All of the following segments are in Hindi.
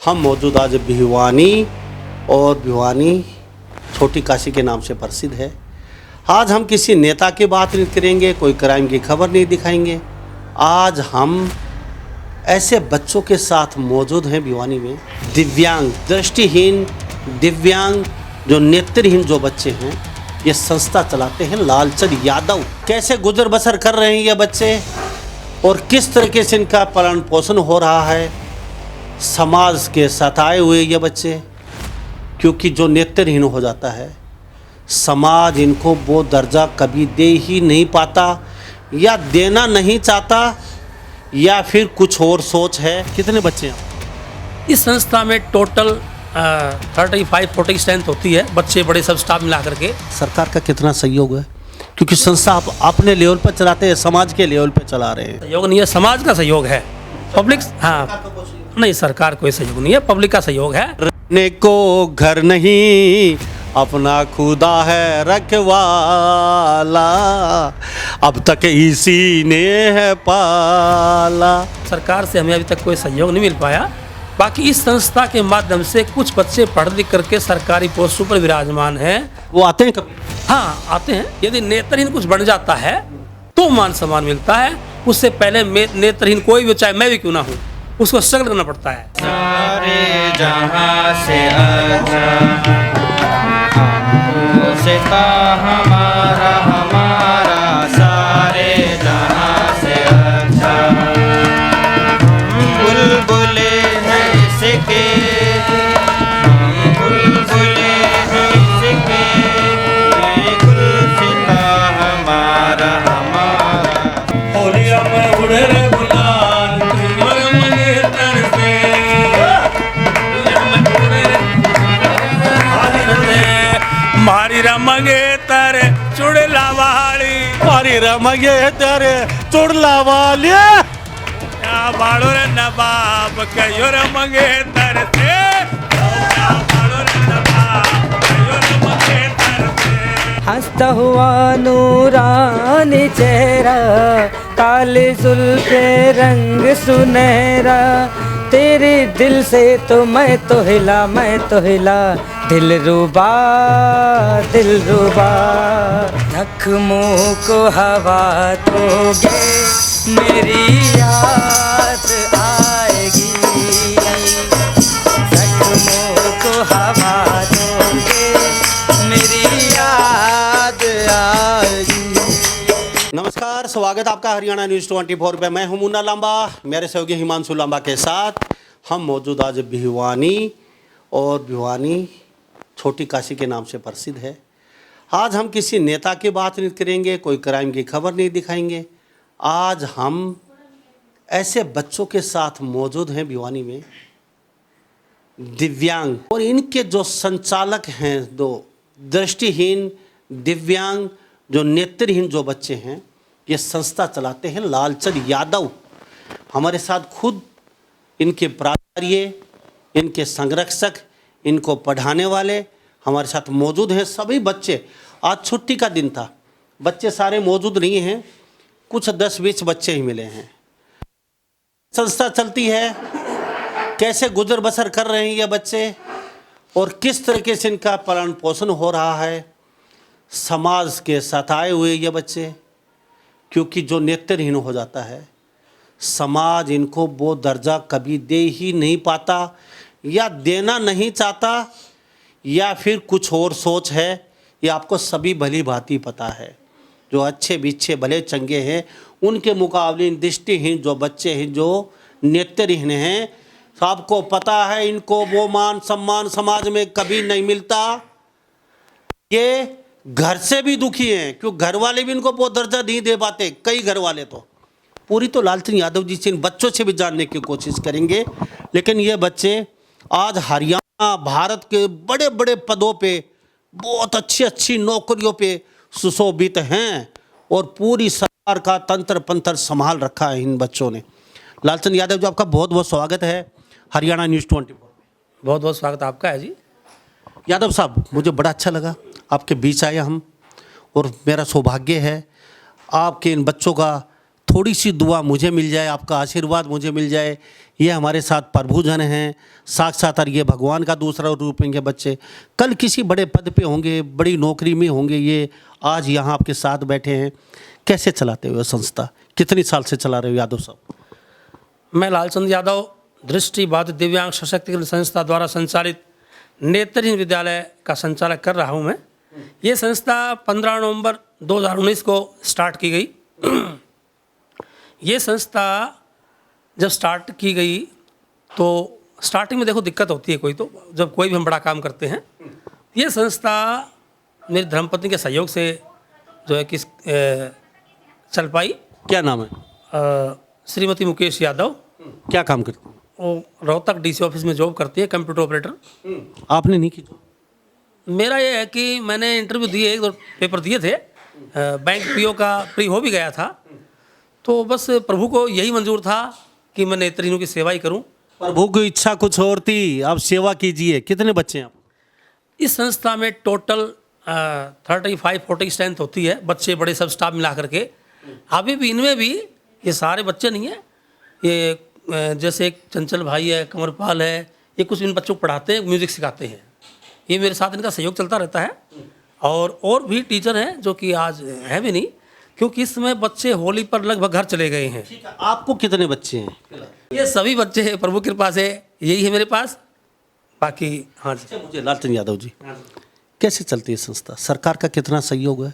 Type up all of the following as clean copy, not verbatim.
हम मौजूद आज भिवानी और भिवानी छोटी काशी के नाम से प्रसिद्ध है। आज हम किसी नेता की बात नहीं करेंगे, कोई क्राइम की खबर नहीं दिखाएंगे। आज हम ऐसे बच्चों के साथ मौजूद हैं भिवानी में, दिव्यांग, दृष्टिहीन, दिव्यांग, जो नेत्रहीन जो बच्चे हैं। ये संस्था चलाते हैं लालचंद यादव। कैसे गुजर बसर कर रहे हैं ये बच्चे और किस तरीके से इनका पालन पोषण हो रहा है। समाज के सताए हुए ये बच्चे, क्योंकि जो नेत्रहीन हो जाता है समाज इनको वो दर्जा कभी दे ही नहीं पाता, या देना नहीं चाहता, या फिर कुछ और सोच है। कितने बच्चे हैं इस संस्था में? टोटल 35-40 स्ट्रेंथ होती है, बच्चे बड़े सब स्टाफ मिला करके। सरकार का कितना सहयोग है? क्योंकि संस्था आप अपने लेवल पर चलाते हैं, समाज के लेवल पर चला रहे हैं। सहयोग नहीं है, समाज का सहयोग है। पब्लिक, हाँ नहीं, सरकार कोई सहयोग नहीं है, पब्लिक का सहयोग है। रहने को घर नहीं, अपना खुदा है रखवाला, अब तक इसी ने है पाला। सरकार से हमें अभी तक कोई सहयोग नहीं मिल पाया। बाकी इस संस्था के माध्यम से कुछ बच्चे पढ़ लिख करके सरकारी पोस्टों पर विराजमान हैं। वो आते हैं कभी? हाँ आते हैं। यदि नेत्रहीन कुछ बन जाता है तो मान सम्मान मिलता है। उससे पहले नेत्रहीन कोई भी, चाहे मैं भी क्यों ना हूँ, उसको स्ट्रगल करना पड़ता है। सारे जहां से अच्छा सिता हमारा हमारा, सारे जहां से अच्छा बुलबुले हैं इसके, बुलबुले हैं इसके, ये गुलसिता हमारा हमारा। होलिया में उड़े रे गुलाल, मारी रमगे तारे चुड़ला वाली, मारी रमगे तेरे चुड़ला वाले, बाड़ो रे नवाब कयो रमगे तारे से, बाड़ो रे नवाब कयो रमगे तारे से। हंसता हुआ नूरानी चेहरा, काले जुल्फे रंग सुनहरा, तेरे दिल से तो मैं तो हिला, मैं तो हिला, दिल रुबा दिल रुबा। जख्मों को हवा दोगे मेरी याद आएगी, जख्मों को हवा दोगे मेरी याद आएगी। नमस्कार, स्वागत आपका हरियाणा न्यूज़ 24 पे। मैं हूं मुन्ना लांबा, मेरे सहयोगी हिमांशु लांबा के साथ हम मौजूद आज भिवानी और भिवानी छोटी काशी के नाम से प्रसिद्ध है। आज हम किसी नेता की बात नहीं करेंगे, कोई क्राइम की खबर नहीं दिखाएंगे। आज हम ऐसे बच्चों के साथ मौजूद हैं भिवानी में, दिव्यांग, और इनके जो संचालक हैं, दो दृष्टिहीन, दिव्यांग, जो नेत्रहीन जो बच्चे हैं। ये संस्था चलाते हैं लालचंद यादव। हमारे साथ खुद इनके प्राचार्य, इनके संरक्षक, इनको पढ़ाने वाले हमारे साथ मौजूद हैं। सभी बच्चे, आज छुट्टी का दिन था, बच्चे सारे मौजूद नहीं हैं, कुछ 10-20 बच्चे ही मिले हैं। संस्था चलती है, कैसे गुजर बसर कर रहे हैं ये बच्चे और किस तरीके से इनका पालन पोषण हो रहा है। समाज के सताए हुए ये बच्चे, क्योंकि जो नेत्रहीन हो जाता है समाज इनको वो दर्जा कभी दे ही नहीं पाता, या देना नहीं चाहता, या फिर कुछ और सोच है। ये आपको सभी भली भांति पता है। जो अच्छे बिच्छे भले चंगे हैं, उनके मुकाबले इन दृष्टिहीन जो बच्चे हैं, जो नेत्रहीन हैं, सबको पता है इनको वो मान सम्मान समाज में कभी नहीं मिलता। ये घर से भी दुखी हैं, क्योंकि घर वाले भी इनको वो दर्जा नहीं दे पाते। कई घर वाले तो पूरी तो लालचंद यादव जी से, इन बच्चों से भी जानने की कोशिश करेंगे। लेकिन ये बच्चे आज हरियाणा, भारत के बड़े बड़े पदों पे, बहुत अच्छी अच्छी नौकरियों पे सुशोभित हैं और पूरी सरकार का तंत्र पंत्र संभाल रखा है इन बच्चों ने। लालचंद यादव जी, आपका बहुत बहुत स्वागत है हरियाणा न्यूज़ 24। बहुत बहुत स्वागत आपका है जी। यादव साहब, मुझे बड़ा अच्छा लगा आपके बीच आए हम, और मेरा सौभाग्य है आपके इन बच्चों का थोड़ी सी दुआ मुझे मिल जाए, आपका आशीर्वाद मुझे मिल जाए। ये हमारे साथ प्रभु जन हैं साक्षात, और ये भगवान का दूसरा रूप हैं। बच्चे कल किसी बड़े पद पे होंगे, बड़ी नौकरी में होंगे। ये आज यहाँ आपके साथ बैठे हैं। कैसे चलाते हो संस्था? कितनी साल से चला रहे हो यादव साहब? मैं लालचंद यादव दृष्टिबाधित दिव्यांग सशक्तिकरण संस्था द्वारा संचालित नेत्रहीन विद्यालय का संचालक कर रहा हूँ मैं। ये संस्था 15 नवंबर 2019 को स्टार्ट की गई। ये संस्था जब स्टार्ट की गई तो स्टार्टिंग में देखो दिक्कत होती है कोई, तो जब कोई भी हम बड़ा काम करते हैं। ये संस्था मेरी धर्मपत्नी के सहयोग से जो है कि चल पाई। क्या नाम है? श्रीमती मुकेश यादव। क्या काम करते हैं? वो रोहतक डीसी ऑफिस में जॉब करती है, कंप्यूटर ऑपरेटर। आपने नहीं की? मेरा ये है कि मैंने इंटरव्यू दिए, 1-2 पेपर दिए थे, बैंक पीओ का प्री हो भी गया था। तो बस प्रभु को यही मंजूर था कि मैं नेत्रहीनों की सेवा ही करूं। प्रभु की इच्छा कुछ और थी, आप सेवा कीजिए। कितने बच्चे हैं आप? इस संस्था में टोटल 35-40 स्ट्रेंथ होती है, बच्चे बड़े सब स्टाफ मिला करके। अभी भी इनमें भी ये सारे बच्चे नहीं हैं। ये जैसे एक चंचल भाई है, कंवरपाल है, ये कुछ इन बच्चों को पढ़ाते हैं, म्यूज़िक सिखाते हैं। ये मेरे साथ इनका सहयोग चलता रहता है। और भी टीचर हैं जो कि आज है भी नहीं, क्योंकि इस समय बच्चे होली पर लगभग घर चले गए हैं। आपको कितने बच्चे हैं? ये सभी बच्चे हैं, प्रभु कृपा से यही है मेरे पास। बाकी हाँ जी। मुझे लालचंद यादव जी, कैसे चलती है संस्था? सरकार का कितना सहयोग है?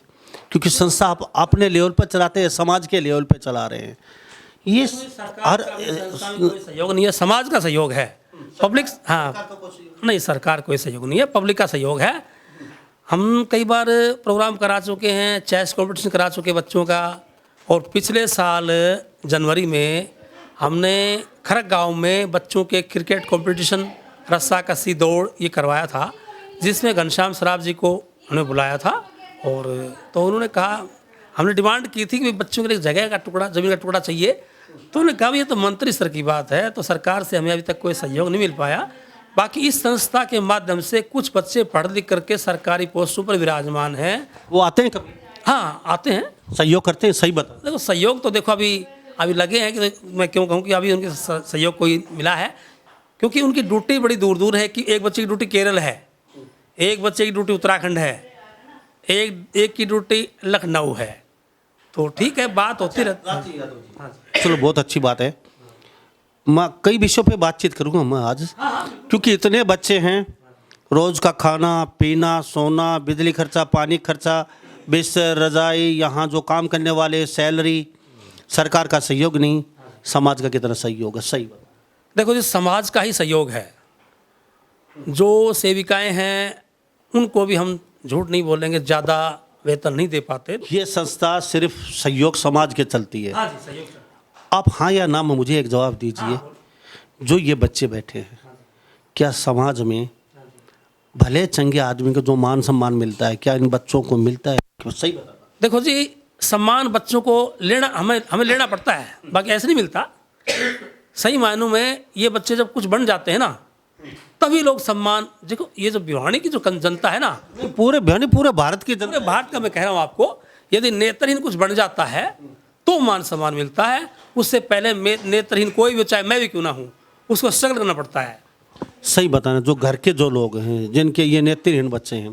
क्योंकि संस्था आप अपने लेवल पर चलाते हैं, समाज के लेवल पर चला रहे हैं। ये सरकार का कोई सहयोग नहीं है, समाज का सहयोग है। पब्लिक, हाँ नहीं, सरकार कोई सहयोग नहीं है, पब्लिक का सहयोग है। हम कई बार प्रोग्राम करा चुके हैं, चेस कॉम्पिटिशन करा चुके बच्चों का। और पिछले साल जनवरी में हमने खरक गांव में बच्चों के क्रिकेट कंपटीशन, रस्सा कस्सी दौड़ ये करवाया था, जिसमें घनश्याम सराफ जी को उन्हें बुलाया था। और तो उन्होंने कहा, हमने डिमांड की थी कि बच्चों के लिए जगह का टुकड़ा, ज़मीन का टुकड़ा चाहिए। तो उन्होंने कहा ये तो मंत्री स्तर की बात है, तो सरकार से हमें अभी तक कोई सहयोग नहीं मिल पाया। बाकी इस संस्था के माध्यम से कुछ बच्चे पढ़ लिख करके सरकारी पोस्टों पर विराजमान हैं। वो आते हैं कभी? हाँ आते हैं, सहयोग करते हैं। सही बता। देखो सहयोग तो देखो अभी लगे हैं कि मैं क्यों कहूँ कि अभी उनके सहयोग कोई मिला है, क्योंकि उनकी ड्यूटी बड़ी दूर दूर है। कि एक बच्चे की ड्यूटी केरल है, एक बच्चे की ड्यूटी उत्तराखंड है, एक की ड्यूटी लखनऊ है। तो ठीक है, बात होती रहती है। चलो बहुत अच्छी बात है। मैं कई विषयों पे बातचीत करूँगा मैं आज, क्योंकि इतने बच्चे हैं। रोज़ का खाना पीना, सोना, बिजली खर्चा, पानी खर्चा, बिस्तर, रजाई, यहाँ जो काम करने वाले, सैलरी, सरकार का सहयोग नहीं, समाज का कितना सहयोग है? सही बात। देखो जी, समाज का ही सहयोग है। जो सेविकाएं हैं उनको भी हम झूठ नहीं बोलेंगे, ज़्यादा वेतन नहीं दे पाते। ये संस्था सिर्फ सहयोग समाज के चलती है। हाँ जी, सहयोग से। आप हाँ या ना में मुझे एक जवाब दीजिए। जो ये बच्चे बैठे हैं, क्या समाज में भले चंगे आदमी को जो मान सम्मान मिलता है, क्या इन बच्चों को मिलता है? क्यों? सही बता। देखो जी, सम्मान बच्चों को लेना हमें लेना पड़ता है, बाकी ऐसे नहीं मिलता। सही मायनों में ये बच्चे जब कुछ बन जाते हैं ना, तभी लोग सम्मान। देखो ये जो भिवानी की जो जनता है ना, पूरे भारत की पूरे भारत का मैं कह रहा हूँ आपको, यदि नेत्रहीन कुछ बन जाता है तो मान सम्मान मिलता है। उससे पहले नेत्रहीन कोई भी, चाहे मैं भी क्यों ना हूँ, उसको स्ट्रगल करना पड़ता है। सही बताना। जो घर के जो लोग हैं, जिनके ये नेत्रहीन बच्चे हैं,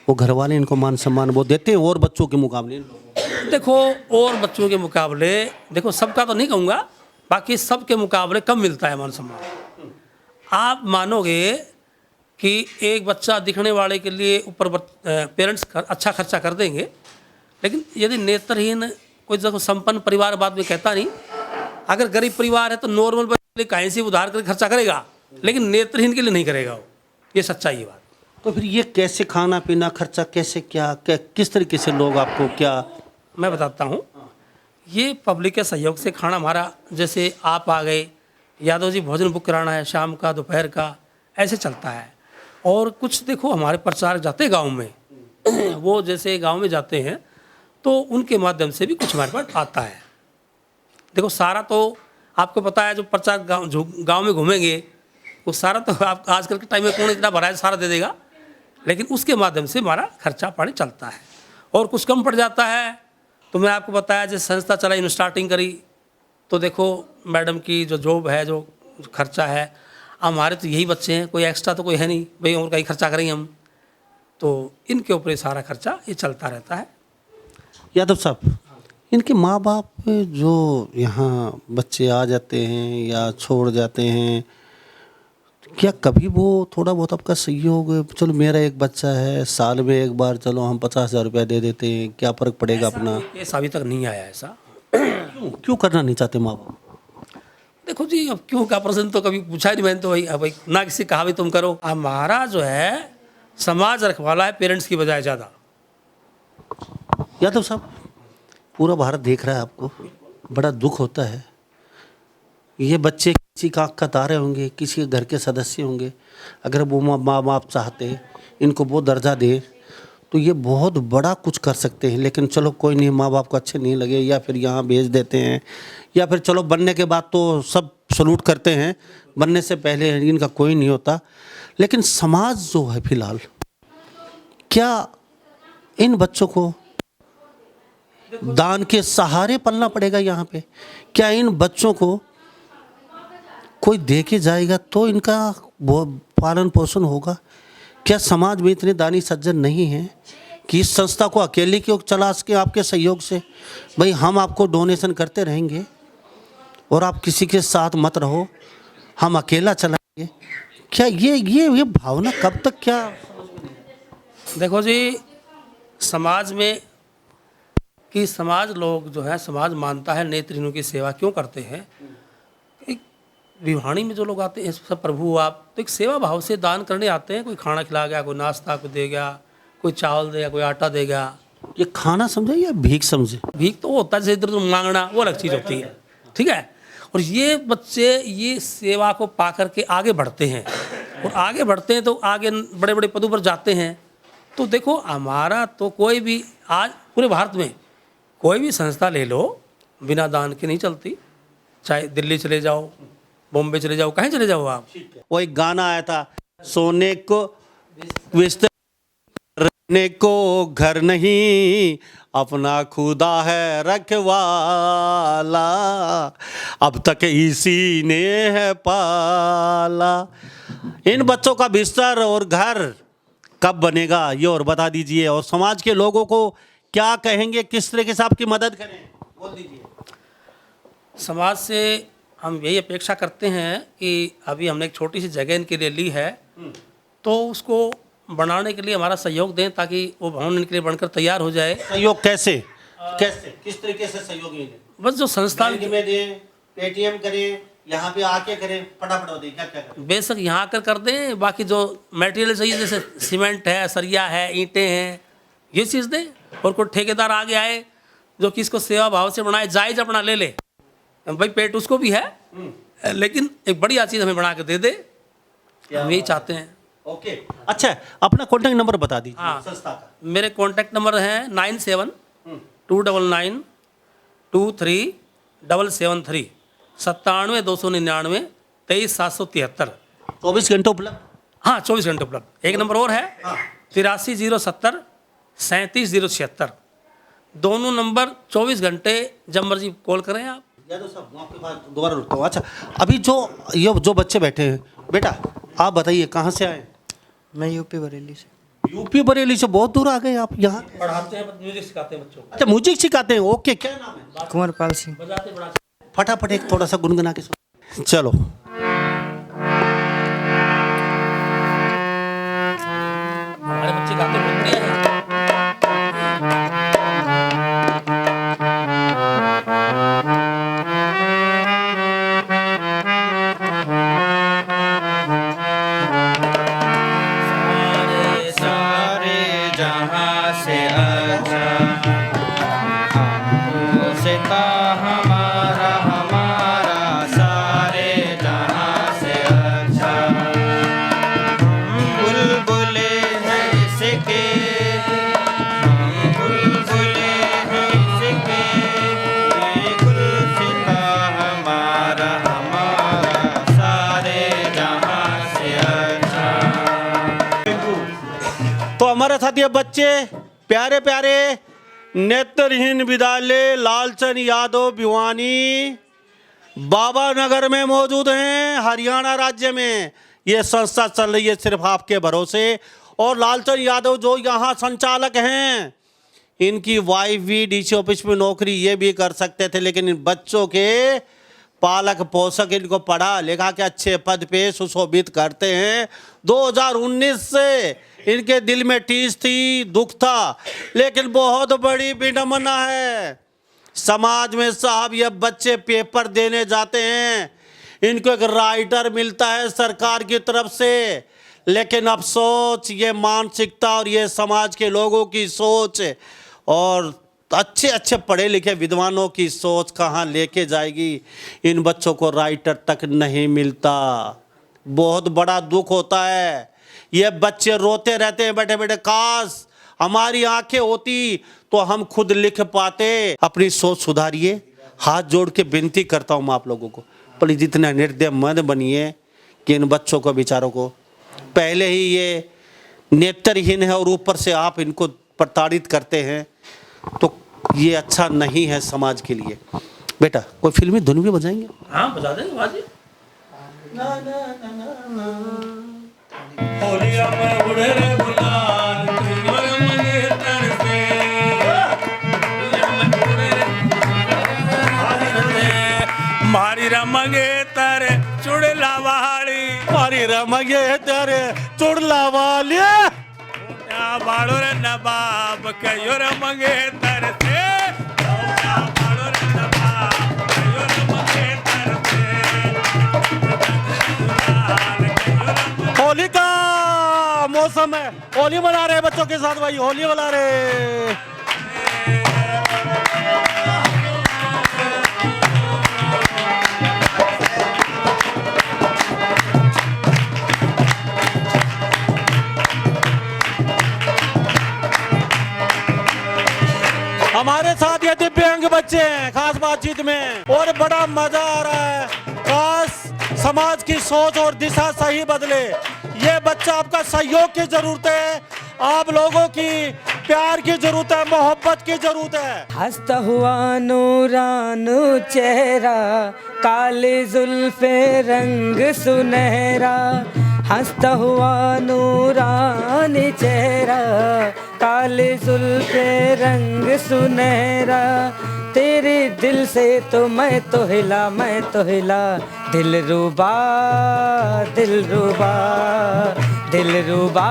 वो घर वाले इनको मान सम्मान वो देते हैं और बच्चों के मुकाबले? देखो और बच्चों के मुकाबले, देखो सबका तो नहीं कहूँगा, बाकी सबके मुकाबले कम मिलता है मान सम्मान। आप मानोगे कि एक बच्चा दिखने वाले के लिए ऊपर पेरेंट्स अच्छा खर्चा कर देंगे, लेकिन यदि नेत्रहीन कोई देखो संपन्न परिवार बाद में कहता नहीं, अगर गरीब परिवार है तो नॉर्मल बच्चे के लिए कहीं से उधार करके खर्चा करेगा, लेकिन नेत्रहीन के लिए नहीं करेगा वो। ये सच्चाई है बात। तो फिर ये कैसे खाना पीना खर्चा कैसे, क्या किस तरीके से लोग आपको क्या? मैं बताता हूँ। ये पब्लिक के सहयोग से खाना हमारा, जैसे आप आ गए, यादव जी भोजन बुक कराना है, शाम का दोपहर का, ऐसे चलता है। और कुछ देखो हमारे प्रचारक जाते हैं गाँव में, वो जैसे गाँव में जाते हैं तो उनके माध्यम से भी कुछ हमारे पास आता है। देखो सारा तो आपको पता है, जो प्रचार गांव में घूमेंगे वो सारा तो आप आजकल के टाइम में कौन इतना भरा है सारा दे देगा, लेकिन उसके माध्यम से हमारा खर्चा पानी चलता है। और कुछ कम पड़ जाता है तो मैं आपको बताया जिस संस्था चलाई स्टार्टिंग करी, तो देखो मैडम की जो जॉब है, जो खर्चा है, हमारे तो यही बच्चे हैं, कोई एक्स्ट्रा तो कोई है नहीं भाई, और कहीं खर्चा करेंगे हम, तो इनके ऊपर सारा खर्चा ये चलता रहता है। यादव साहब, इनके माँ बाप जो यहाँ बच्चे आ जाते हैं या छोड़ जाते हैं, क्या कभी वो थोड़ा बहुत आपका सहयोग, चलो मेरा एक बच्चा है, साल में एक बार चलो हम 50,000 रुपया दे देते हैं, क्या फ़र्क पड़ेगा अपना? केस अभी तक नहीं आया ऐसा। क्यों करना नहीं चाहते माँ बाप? देखो जी, अब क्यों का प्रश्न तो कभी पूछा नहीं मैंने, तो भाई ना किसी कहा भी तुम करो। हमारा जो है समाज रखवाला है पेरेंट्स की बजाय ज़्यादा। यादव साहब, पूरा भारत देख रहा है आपको, बड़ा दुख होता है। ये बच्चे किसी का आँख का तारे होंगे, किसी के घर के सदस्य होंगे, अगर वो माँ बाप चाहते इनको वो दर्जा दे तो ये बहुत बड़ा कुछ कर सकते हैं। लेकिन चलो कोई नहीं, माँ बाप को अच्छे नहीं लगे या फिर यहाँ भेज देते हैं, या फिर चलो बनने के बाद तो सब सलूट करते हैं, बनने से पहले इनका कोई नहीं होता। लेकिन समाज जो है फिलहाल, क्या इन बच्चों को दान के सहारे पलना पड़ेगा यहाँ पे? क्या इन बच्चों को कोई दे के जाएगा तो इनका वो पालन पोषण होगा? क्या समाज में इतने दानी सज्जन नहीं हैं कि इस संस्था को अकेले क्यों चला सके आपके सहयोग से? भाई हम आपको डोनेशन करते रहेंगे और आप किसी के साथ मत रहो, हम अकेला चलाएंगे। क्या ये भावना कब तक? क्या देखो जी, समाज में कि समाज लोग जो है, समाज मानता है नेत्रहीनों की सेवा क्यों करते हैं। एक विवाहणी में जो लोग आते हैं सब प्रभु आप, तो एक सेवा भाव से दान करने आते हैं। कोई खाना खिला गया, कोई नाश्ता को दे गया, कोई चावल देगा, कोई आटा देगा। ये खाना समझे या भीख समझे? भीख तो होता है जैसे इधर उधर मांगना, वो अलग चीज़ होती है, ठीक है। और ये बच्चे ये सेवा को पा करके आगे बढ़ते हैं, और आगे बढ़ते हैं तो आगे बड़े बड़े पदों पर जाते हैं। तो देखो हमारा तो कोई भी आज पूरे भारत में कोई भी संस्था ले लो, बिना दान के नहीं चलती। चाहे दिल्ली चले जाओ, बॉम्बे चले जाओ, कहीं चले जाओ आप। वो एक गाना आया था, सोने को बिस्तर रहने को घर नहीं, अपना खुदा है रखवाला, अब तक इसी ने है पाला। इन बच्चों का बिस्तर और घर कब बनेगा ये और बता दीजिए, और समाज के लोगों को क्या कहेंगे, किस तरीके से आपकी मदद करें, बोल दीजिए। समाज से हम यही अपेक्षा करते हैं कि अभी हमने एक छोटी सी जगह इनके लिए ली है, तो उसको बनाने के लिए हमारा सहयोग दें ताकि वो भवन इनके लिए बनकर तैयार हो जाए। सहयोग कैसे किस तरीके से सहयोग दें? बस जो संस्थान बैंक में दें, पेटीएम करें, यहाँ पे आके करें, फटाफट दें, क्या क्या करें? बेशक यहाँ आकर कर दें, बाकी जो मटेरियल चाहिए जैसे सीमेंट है, सरिया है, ईंटें हैं, ये चीज़ दें। और कोई ठेकेदार आगे आए जो कि इसको सेवा भाव से बनाए, जायज अपना ले ले, भाई पेट उसको भी है, लेकिन एक बढ़िया चीज़ हमें बना के दे दे, हम यही चाहते हैं। ओके, अच्छा, अपना कॉन्टैक्ट नंबर बता दीजिए। हाँ, संस्था का मेरे कॉन्टैक्ट नंबर है 9729923773 97 299 23 773। 24 घंटे उपलब्ध? हाँ, 24 घंटे उपलब्ध। एक नंबर और है 83 070 37 076। दोनों नंबर 24 घंटे जब मर्जी कॉल करें आप। यादव साहब, मैं आपके पास दोबारा रुकता हूँ। अच्छा, अभी जो बच्चे बैठे हैं, बेटा आप बताइए कहाँ से आए? मैं यूपी बरेली से। यूपी बरेली से? बहुत दूर आ गए आप यहाँ। पढ़ाते हैं, म्यूजिक सिखाते हैं बच्चों को। अच्छा, म्यूजिक सिखाते हैं, ओके, क्या नाम है? कुंवरपाल सिंह। बजाते बढ़ाते। फटाफट एक थोड़ा सा गुनगुना के सुन। चलो। हमारे बच्चे गाते बहुत बढ़िया हैं। सारे जहां से अच्छा सिता हमारा हमारा, सारे जहां से अच्छा बुलबुले हैं इसके, बुलबुले हैं इसके, ये गुलसिता हमारा हमारा, सारे जहां से अच्छा। तो हमारे साथ ये बच्चे प्यारे प्यारे नेत्रहीन विद्यालय लालचंद यादव भिवानी बाबा नगर में मौजूद हैं, हरियाणा राज्य में। ये संस्था चल रही है सिर्फ आपके भरोसे। और लालचंद यादव जो यहाँ संचालक हैं, इनकी वाइफ भी डीसी ऑफिस में नौकरी ये भी कर सकते थे, लेकिन इन बच्चों के पालक पोषक इनको पढ़ा लिखा के अच्छे पद पे सुशोभित करते हैं। 2019 से इनके दिल में टीस थी, दुख था, लेकिन बहुत बड़ी विडंबना है समाज में साहब। ये बच्चे पेपर देने जाते हैं, इनको एक राइटर मिलता है सरकार की तरफ से, लेकिन अफसोस ये मानसिकता और ये समाज के लोगों की सोच और अच्छे अच्छे पढ़े लिखे विद्वानों की सोच कहाँ लेके जाएगी। इन बच्चों को राइटर तक नहीं मिलता, बहुत बड़ा दुख होता है। ये बच्चे रोते रहते हैं बैठे बैठे, काश हमारी आंखें होती तो हम खुद लिख पाते। अपनी सोच सुधारिए, हाथ जोड़ के विनती करता हूँ मैं आप लोगों को, प्लीज इतना निर्दय मत बनिए कि इन बच्चों को बेचारों को, पहले ही ये नेत्रहीन है और ऊपर से आप इनको प्रताड़ित करते हैं, तो ये अच्छा नहीं है समाज के लिए। बेटा कोई फिल्मी धुन भी बजाएंगे? हाँ बजा देंगे बाजी। मारी रमंगे तर चुड़ला वाली, मारी रमंगे तर चुड़ला वाली, बाड़ो रे नवाब कयो रमंगे तर से, बाड़ो रे नवाब कयो रमंगे तर से। होली का मौसम है, होली मना रहे बच्चों के साथ भाई, होली मना रहे। हमारे साथ ये दिव्यांग बच्चे हैं खास बातचीत में, और बड़ा मजा आ रहा है। खास समाज की सोच और दिशा सही बदले, ये बच्चा आपका सहयोग की जरूरत है, आप लोगों की प्यार की जरूरत है, मोहब्बत की जरूरत है। हंसता हुआ नूरानू चेहरा, काले जुल्फे रंग सुनहरा, हंसता हुआ नूरानी चेहरा, काले जुल्फे रंग सुनहरा, तेरे दिल से तो मैं तो हिला, मैं तो हिला, दिलरुबा दिलरुबा दिलरुबा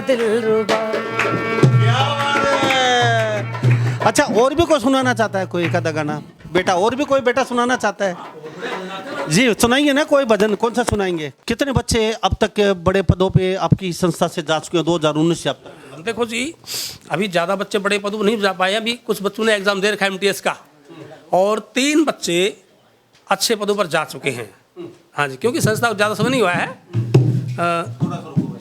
दिलरुबा। क्या बात है। अच्छा और भी कोई सुनाना चाहता है कोई एक आधा गाना? बेटा और भी कोई बेटा सुनाना चाहता है? जी सुनाएंगे ना कोई भजन, कौन सा सुनाएंगे? कितने बच्चे अब तक बड़े पदों पे आपकी संस्था से जा चुके हैं 2019 से अब तक? देखो जी, अभी ज़्यादा बच्चे बड़े पदों पर नहीं जा पाए, अभी कुछ बच्चों ने एग्जाम दे रखा है MTS का, और 3 बच्चे अच्छे पदों पर जा चुके हैं। हाँ जी, क्योंकि संस्था को ज़्यादा समय नहीं हुआ है।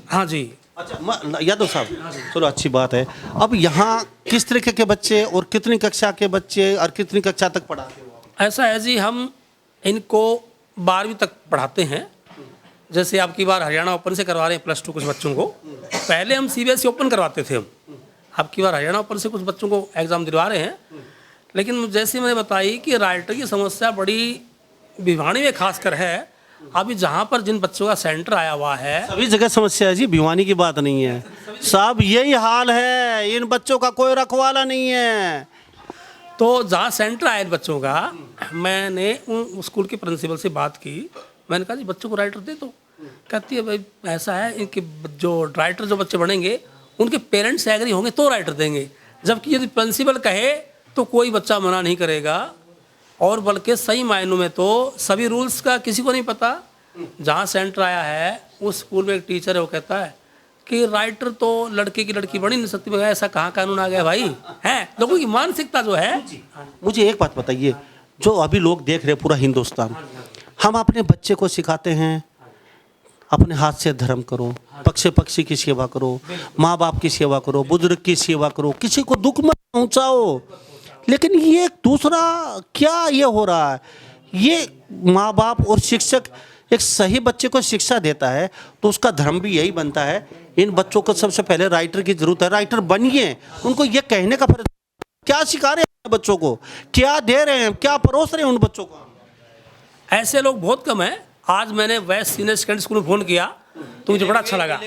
हाँ जी। अच्छा यादव साहब, चलो अच्छी बात है। अब यहाँ किस तरीके के बच्चे और कितनी कक्षा के बच्चे और कितनी कक्षा तक पढ़ाते हो? ऐसा है जी, हम इनको 12वीं तक पढ़ाते हैं। जैसे आपकी बार हरियाणा ओपन से करवा रहे हैं +2 कुछ बच्चों को, पहले हम CBSE ओपन करवाते थे हम, आपकी बार हरियाणा ओपन से कुछ बच्चों को एग्ज़ाम दिलवा रहे हैं। लेकिन जैसे मैंने बताई कि राइटर की समस्या बड़ी भिवानी में खासकर है। अभी जहाँ पर जिन बच्चों का सेंटर आया हुआ है, सभी जगह समस्या है जी, भिवानी की बात नहीं है साहब, यही हाल है, इन बच्चों का कोई रखवाला नहीं है। तो जहाँ सेंटर आया इन बच्चों का, मैंने उन स्कूल के प्रिंसिपल से बात की, मैंने कहा जी बच्चों को राइटर दे दो। कहती है भाई ऐसा है, इनके जो राइटर जो बच्चे बनेंगे उनके पेरेंट्स एग्री होंगे तो राइटर देंगे, जबकि यदि प्रिंसिपल कहे तो कोई बच्चा मना नहीं करेगा। और बल्कि सही मायनों में तो सभी रूल्स का किसी को नहीं पता। जहाँ सेंटर आया है उस स्कूल में एक टीचर है, वो कहता है कि राइटर तो लड़के की लड़की बन ही नहीं सकती। मगर ऐसा कहाँ कानून आ गया भाई, है लोगों की मानसिकता जो है। मुझे एक बात बताइए, जो अभी लोग देख रहे हैं पूरा हिंदुस्तान, हम अपने बच्चे को सिखाते हैं अपने हाथ से धर्म करो, पक्षी की सेवा करो, माँ बाप की सेवा करो, बुजुर्ग की सेवा करो, किसी को दुख मत पहुँचाओ। लेकिन ये दूसरा क्या ये हो रहा है, ये माँ बाप और शिक्षक एक सही बच्चे को शिक्षा देता है तो उसका धर्म भी यही बनता है। इन बच्चों को सबसे पहले राइटर की जरूरत है, राइटर बनिए। उनको ये कहने का फर्ज, क्या सिखा रहे हैं बच्चों को, क्या दे रहे हैं, क्या परोस रहे हैं उन बच्चों को। ऐसे लोग बहुत कम हैं। आज मैंने वेस्ट सीनियर सेकेंडरी स्कूल में फ़ोन किया तो मुझे बड़ा अच्छा लगा।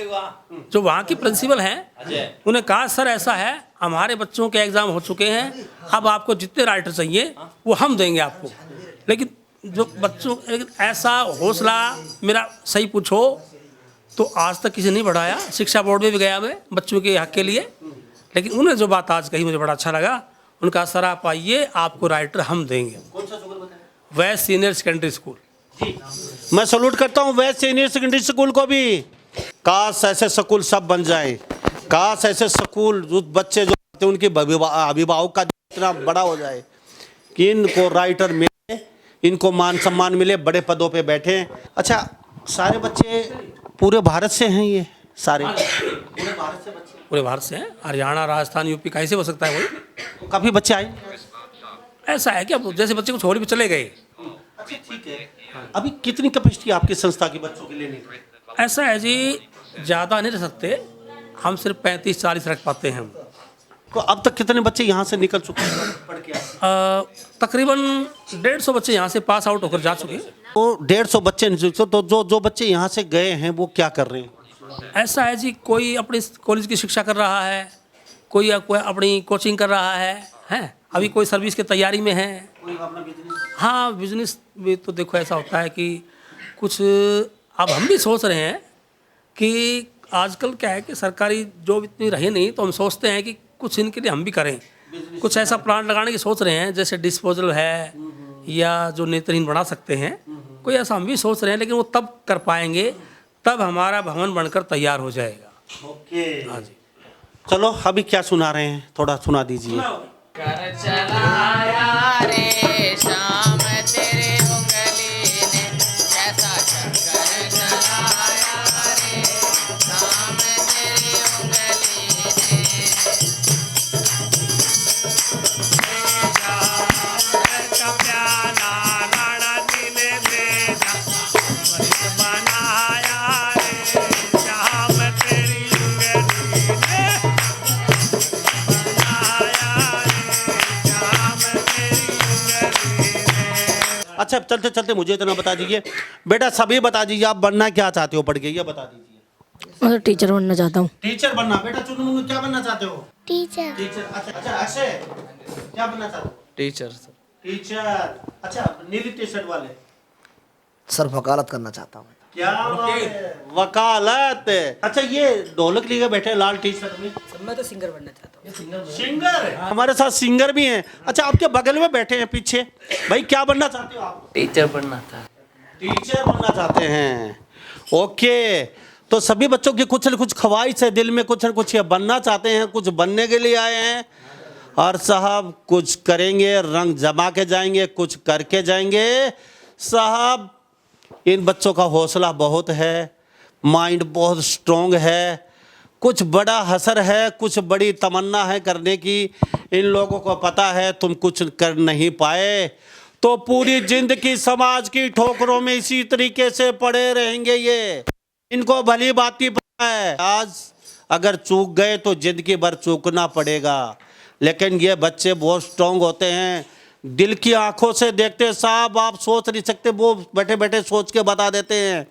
जो वहाँ की प्रिंसिपल हैं उन्हें कहा सर ऐसा है, हमारे बच्चों के एग्ज़ाम हो चुके हैं, अब आपको जितने राइटर चाहिए वो हम देंगे आपको। लेकिन जो बच्चों ऐसा हौसला मेरा सही पूछो तो आज तक किसी ने नहीं बढ़ाया। शिक्षा बोर्ड में भी गया मैं बच्चों के हक के लिए, लेकिन उन्होंने जो बात आज कही मुझे बड़ा अच्छा लगा। उनका सर आप आइए, आपको राइटर हम देंगे। कौन सा स्कूल बताया? West senior secondary school. मैं सैल्यूट करता हूँ वेस्ट सीनियर सेकेंडरी स्कूल को भी। काश ऐसे स्कूल सब बन जाए, काश ऐसे स्कूल जो बच्चे जो उनके अभिभावक का इतना बड़ा हो जाए कि इनको राइटर मिले, इनको मान सम्मान मिले, बड़े पदों पे बैठे। अच्छा, सारे बच्चे पूरे भारत से हैं? ये सारे पूरे भारत से बच्चे? पूरे भारत से हैं। हरियाणा, राजस्थान, यूपी कैसे हो सकता है वही? काफ़ी बच्चे आए। ऐसा है कि अब जैसे बच्चे को छोड़ भी चले गए। अच्छा, ठीक है। अभी कितनी कैपेसिटी आपकी संस्था की बच्चों के लेने की? ऐसा है जी, ज़्यादा नहीं रख सकते हम, सिर्फ 35-40 रख पाते हैं हम। तो अब तक कितने बच्चे यहाँ से निकल चुके हैं पढ़ के? तकरीबन 150 बच्चे यहाँ से पास आउट होकर जा चुके हैं। तो 150 बच्चे निकल, तो जो बच्चे यहाँ से गए हैं वो क्या कर रहे हैं? ऐसा है जी, कोई अपनी कॉलेज की शिक्षा कर रहा है, कोई अपनी कोचिंग कर रहा है, अभी कोई सर्विस की तैयारी में है। हाँ, बिजनेस भी तो देखो ऐसा होता है कि कुछ अब हम भी सोच रहे हैं कि आजकल क्या है कि सरकारी जॉब इतनी रही नहीं, तो हम सोचते हैं कि कुछ इनके लिए हम भी करें। कुछ ऐसा प्लांट लगाने की सोच रहे हैं, जैसे डिस्पोजल है या जो नेत्रहीन बना सकते हैं, कोई ऐसा हम भी सोच रहे हैं। लेकिन वो तब कर पाएंगे तब हमारा भवन बनकर तैयार हो जाएगा। ओके, हाँ जी। चलो अभी क्या सुना रहे हैं, थोड़ा सुना दीजिए। कर चलाया रे शाम तेरे उंगली ने, जैसा चक्कर चलाया रे शाम तेरी उंगली ने। अच्छा, चलते चलते मुझे इतना बता दीजिए बेटा, सभी बता दीजिए आप बनना क्या चाहते हो पढ़ के, ये बता दीजिए। मैं टीचर बनना चाहता हूँ। टीचर बनना? बेटा चुनमुन क्या बनना चाहते हो? टीचर। टीचर। अच्छा, अक्षय क्या बनना चाहते हो? Teacher sir. टीचर। अच्छा, नीली टी शर्ट वाले? सर वकालत करना चाहता हूँ। क्या बात है, वकालत। अच्छा, ये ढोलक लिए बैठे हैं लाल टी शर्ट में? मैं तो सिंगर बनना चाहता हूँ। सिंगर? हमारे साथ सिंगर भी हैं। अच्छा, आपके बगल में बैठे हैं पीछे भाई, क्या बनना चाहते हो आप? टीचर बनना था। टीचर बनना चाहते हैं, ओके। तो सभी बच्चों की कुछ न कुछ ख्वाहिश है दिल में, कुछ न कुछ ये बनना चाहते हैं, कुछ बनने के लिए आए हैं। और साहब कुछ करेंगे, रंग जमा के जाएंगे, कुछ करके जाएंगे। साहब इन बच्चों का हौसला बहुत है, माइंड बहुत स्ट्रॉन्ग है, कुछ बड़ा हसर है, कुछ बड़ी तमन्ना है करने की। इन लोगों को पता है तुम कुछ कर नहीं पाए तो पूरी जिंदगी समाज की ठोकरों में इसी तरीके से पड़े रहेंगे। ये इनको भली बात की पता है, आज अगर चूक गए तो जिंदगी भर चूकना पड़ेगा। लेकिन ये बच्चे बहुत स्ट्रांग होते हैं, दिल की आंखों से देखते। साहब आप सोच नहीं सकते, वो बैठे बैठे सोच के बता देते हैं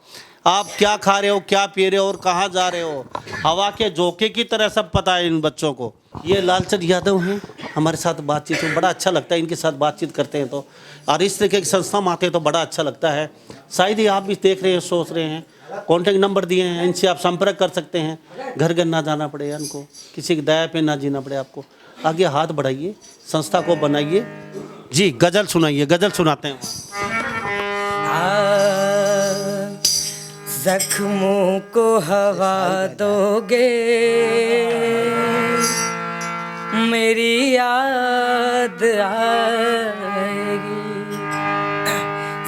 आप क्या खा रहे हो, क्या पी रहे हो और कहाँ जा रहे हो। हवा के झोंके की तरह सब पता है इन बच्चों को। ये लालचंद यादव हैं, हमारे साथ बातचीत में बड़ा अच्छा लगता है, इनके साथ बातचीत करते हैं तो। और इस तरीके की संस्था में आते हैं तो बड़ा अच्छा लगता है। शायद ही आप भी देख रहे हैं, सोच रहे हैं, कॉन्टैक्ट नंबर दिए हैं, इनसे आप संपर्क कर सकते हैं। घर घर ना जाना पड़े इनको, किसी की दया पे ना जीना पड़े आपको। आगे हाथ बढ़ाइए, संस्था को बनाइए। जी गज़ल सुनाइए, गज़ल सुनाते हैं। जख्मों को हवा दोगे, मेरी याद आएगी।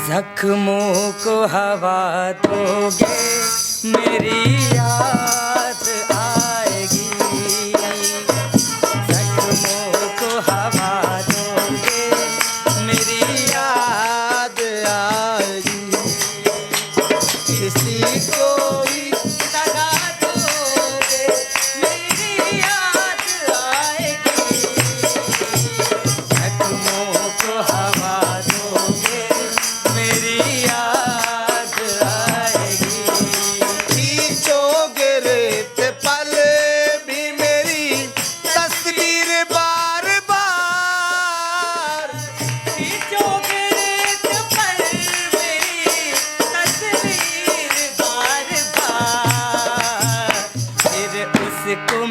जख्मों को हवा दोगे, मेरी याद आएगी। जख्मों को हवा दोगे, मेरी याद आएगी।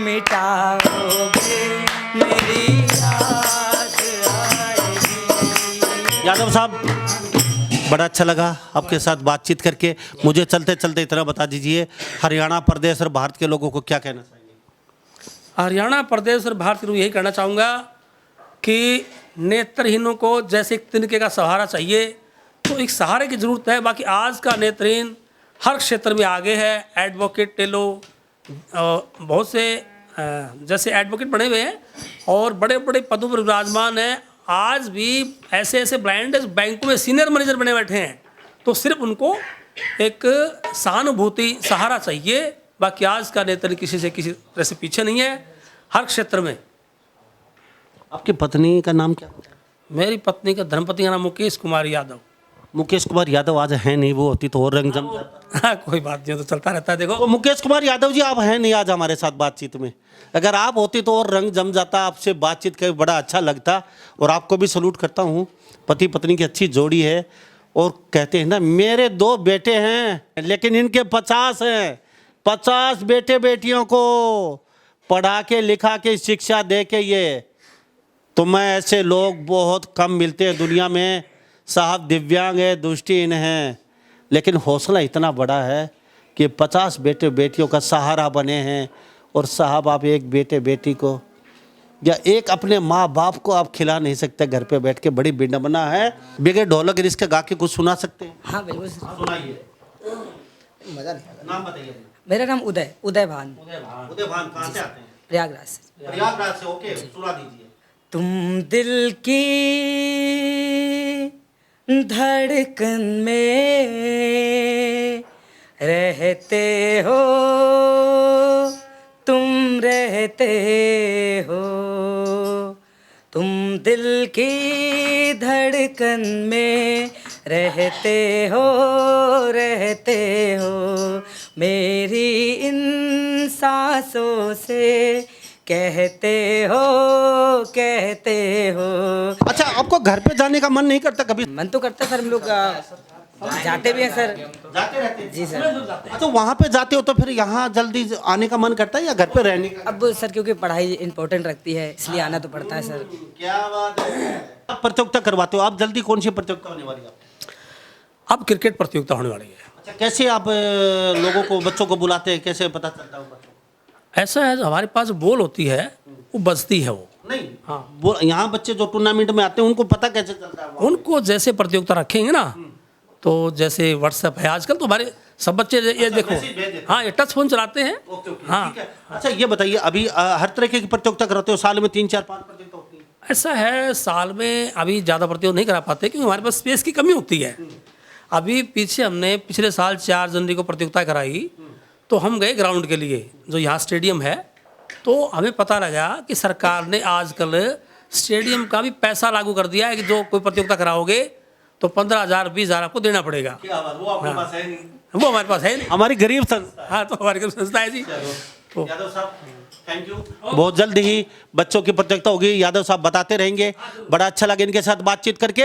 मिटाओगे मेरी याद आएगी। यादव साहब, बड़ा अच्छा लगा आपके साथ बातचीत करके। मुझे चलते चलते इतना बता दीजिए, हरियाणा प्रदेश और भारत के लोगों को क्या कहना चाहिए? हरियाणा प्रदेश और भारत के लोग यही कहना चाहूँगा कि नेत्रहीनों को जैसे एक तिनके का सहारा चाहिए, तो एक सहारे की ज़रूरत है। बाकी आज का नेत्रहीन हर क्षेत्र में आगे है। एडवोकेट ले लो, बहुत से जैसे एडवोकेट बने हुए हैं और बड़े बड़े पदों पर विराजमान हैं। आज भी ऐसे ऐसे ब्लाइंड बैंकों में सीनियर मैनेजर बने बैठे हैं। तो सिर्फ उनको एक सहानुभूति, सहारा चाहिए। बाकी आज का नेतृत्व किसी से किसी तरह से पीछे नहीं है, हर क्षेत्र में। आपकी पत्नी का नाम क्या? मेरी पत्नी का, धर्मपत्नी का नाम मुकेश कुमार यादव। मुकेश कुमार यादव आज है नहीं, वो होती तो और रंग जम जाता। हाँ, कोई बात नहीं, तो चलता रहता है। देखो, तो मुकेश कुमार यादव जी, आप हैं नहीं आज हमारे साथ बातचीत में। अगर आप होती तो और रंग जम जाता, आपसे बातचीत कर बड़ा अच्छा लगता। और आपको भी सलूट करता हूँ, पति पत्नी की अच्छी जोड़ी है। और कहते हैं ना, मेरे 2 बेटे हैं लेकिन इनके 50 हैं। 50 बेटे बेटियों को पढ़ा के लिखा के शिक्षा दे के ये, तो मैं ऐसे लोग बहुत कम मिलते हैं दुनिया में। साहब दिव्यांग है, दृष्टिहीन हैं, लेकिन हौसला इतना बड़ा है कि 50 बेटे बेटियों का सहारा बने हैं। और साहब, आप एक बेटे बेटी को या एक अपने माँ बाप को आप खिला नहीं सकते घर पे बैठ के, बड़ी विडंबना है। बगैर ढोलक रिश्क गा के कुछ सुना सकते हैं? हाँ बिल्कुल। सुनाइए। मजा नहीं आएगा। नाम बताइए। मेरा नाम उदय भान, उदय भान कहाँ से आते हैं? प्रयागराज से। प्रयागराज से। ओके, सुना दीजिए। तुम दिल की धड़कन में रहते हो, तुम रहते हो, तुम दिल की धड़कन में रहते हो, रहते हो, मेरी इन सांसों से कहते हो, कहते हो। अच्छा, आपको घर पे जाने का मन नहीं करता कभी? मन तो करता है सर, हम लोग जाते भी हैं सर। जाते रहते हैं। जी सर। अच्छा, वहाँ पे जाते हो तो फिर यहाँ जल्दी आने का मन करता है या घर पे रहने का? अब सर क्योंकि पढ़ाई इम्पोर्टेंट रखती है, इसलिए आना तो पड़ता है सर। क्या बात है। आप प्रतियोगिता करवाते हो, आप जल्दी कौन सी प्रतियोगिता होने वाली है? अब क्रिकेट प्रतियोगिता होने वाली है। अच्छा, कैसे आप लोगों को, बच्चों को बुलाते हैं, कैसे पता चलता है बच्चों को? ऐसा है, हमारे पास बॉल होती है, वो बजती है वो। नहीं, हाँ, वो यहाँ बच्चे जो टूर्नामेंट में आते हैं उनको पता कैसे चलता है? उनको जैसे प्रतियोगिता रखेंगे ना, तो जैसे व्हाट्सएप है आजकल, तो हमारे सब बच्चे ये देखो, मैसेज भेज देते हैं। हाँ, ये टच फोन चलाते हैं। ओके, ओके, हाँ। ठीक है। अच्छा, ये बताइए, अभी हर तरह की प्रतियोगिता कराते हो? साल में 3, 4, 5 प्रतियोगिता होती है? ऐसा है, साल में अभी ज़्यादा प्रतियोगिता नहीं करा पाते क्योंकि हमारे पास स्पेस की कमी होती है। अभी पीछे हमने पिछले साल 4 जनवरी को प्रतियोगिता कराई, तो हम गए ग्राउंड के लिए, जो यहाँ स्टेडियम है। तो हमें पता लगा कि सरकार ने आजकल स्टेडियम का भी पैसा लागू कर दिया है कि जो कोई प्रतियोगिता कराओगे तो 15,000 20,000 आपको देना पड़ेगा। क्या बात, वो आपके पास है नहीं? वो हमारे पास है नहीं। हमारी गरीब संस्था। हाँ, तो हमारी संस्था है जी। तो यादव साहब, थैंक यू। बहुत जल्द ही बच्चों की प्रतियोगिता होगी, यादव साहब बताते रहेंगे। बड़ा अच्छा लगा इनके साथ बातचीत करके।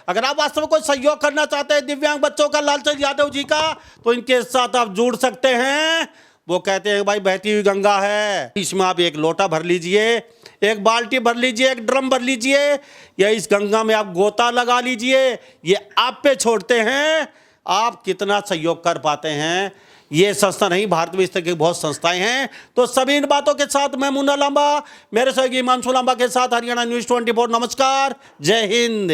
अगर आप वास्तव में कोई सहयोग करना चाहते हैं दिव्यांग बच्चों का, लालचंद यादव जी का, तो इनके साथ आप जुड़ सकते हैं। वो कहते हैं भाई बहती हुई गंगा है, इसमें आप एक लोटा भर लीजिए, एक बाल्टी भर लीजिए, एक ड्रम भर लीजिए, या इस गंगा में आप गोता लगा लीजिए। ये आप पे छोड़ते हैं, आप कितना सहयोग कर पाते हैं। ये संस्था नहीं, भारत में इस तरह की बहुत संस्थाएं हैं। तो सभी इन बातों के साथ मैं मुन्ना लांबा, मेरे सहयोगी हिमांशु लांबा के साथ हरियाणा न्यूज़ 24, नमस्कार, जय हिंद।